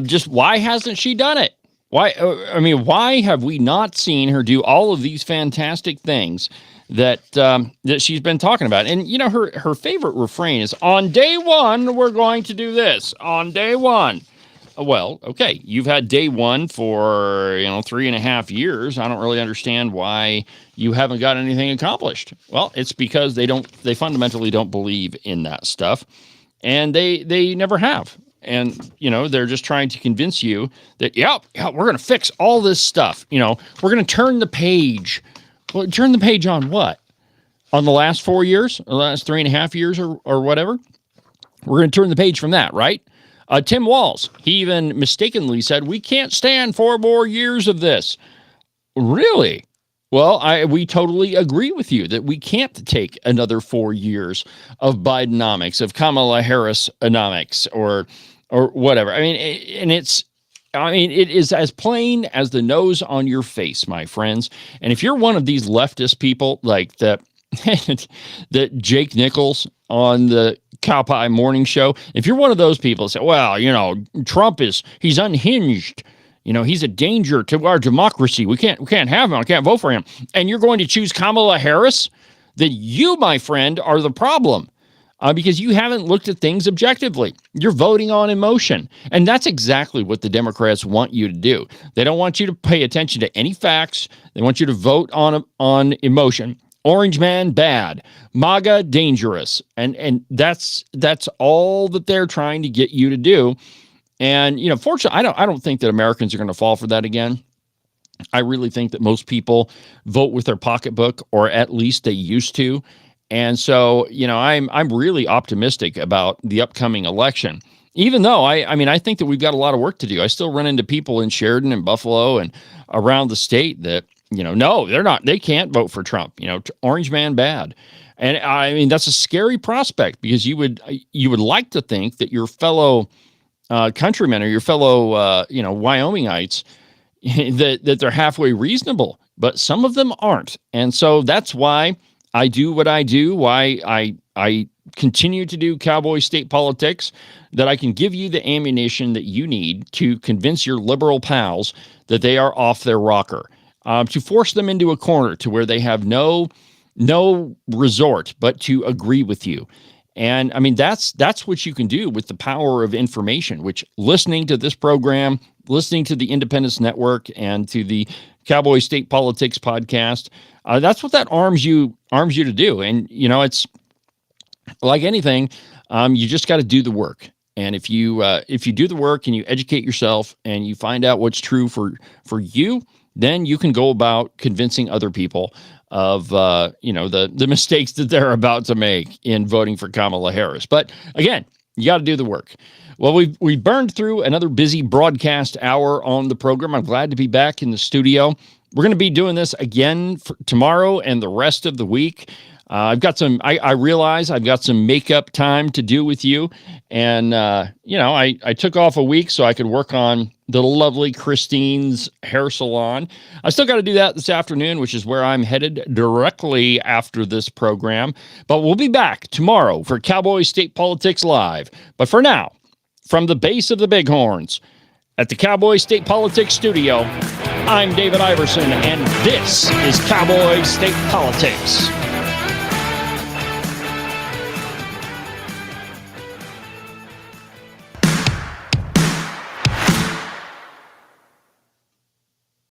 Just why hasn't she done it? Why have we not seen her do all of these fantastic things that she's been talking about? And, her favorite refrain is, on day one, we're going to do this. On day one. Well, okay, you've had day one for, 3.5 years. I don't really understand why you haven't got anything accomplished. Well, it's because they fundamentally don't believe in that stuff, and they never have. And, they're just trying to convince you that, we're going to fix all this stuff. We're going to turn the page. Well, turn the page on what? On the last 4 years, or the last 3.5 years or whatever? We're going to turn the page from that, right? Tim Walz, he even mistakenly said, we can't stand 4 more years of this. Really? Well, we totally agree with you that we can't take another 4 years of Bidenomics, of Kamala Harris-onomics, or whatever. It is as plain as the nose on your face, my friends. And if you're one of these leftist people, like that Jake Nichols on the Cowboy morning show, if you're one of those people that say, well, Trump he's unhinged. He's a danger to our democracy. We can't have him. I can't vote for him. And you're going to choose Kamala Harris? Then you, my friend, are the problem. Because you haven't looked at things objectively. You're voting on emotion. And that's exactly what the Democrats want you to do. They don't want you to pay attention to any facts. They want you to vote on emotion. Orange man, bad. MAGA, dangerous. And that's all that they're trying to get you to do. And, fortunately, I don't think that Americans are going to fall for that again. I really think that most people vote with their pocketbook, or at least they used to. And so, I'm really optimistic about the upcoming election, even though I think that we've got a lot of work to do. I still run into people in Sheridan and Buffalo and around the state that, no, they're not. They can't vote for Trump. Orange man bad. And that's a scary prospect, because you would like to think that your fellow countrymen, or your fellow, Wyomingites, that they're halfway reasonable, but some of them aren't. And so that's why I do what I do, why I continue to do Cowboy state politics, that I can give you the ammunition that you need to convince your liberal pals that they are off their rocker, to force them into a corner to where they have no resort but to agree with you. And that's what you can do with the power of information, which listening to this program, listening to the Independence Network, and to the Cowboy State Politics podcast, that's what that arms you to do. And, it's like anything, you just got to do the work. And if you do the work and you educate yourself and you find out what's true for you, then you can go about convincing other people of, the mistakes that they're about to make in voting for Kamala Harris. But again, you got to do the work. Well, we've burned through another busy broadcast hour on the program. I'm glad to be back in the studio. We're going to be doing this again for tomorrow and the rest of the week. I realize I've got some makeup time to do with you. And, I took off a week so I could work on the lovely Christine's hair salon. I still got to do that this afternoon, which is where I'm headed directly after this program. But we'll be back tomorrow for Cowboy State Politics Live. But for now, from the base of the Bighorns at the Cowboy State Politics Studio, I'm David Iverson, and this is Cowboy State Politics.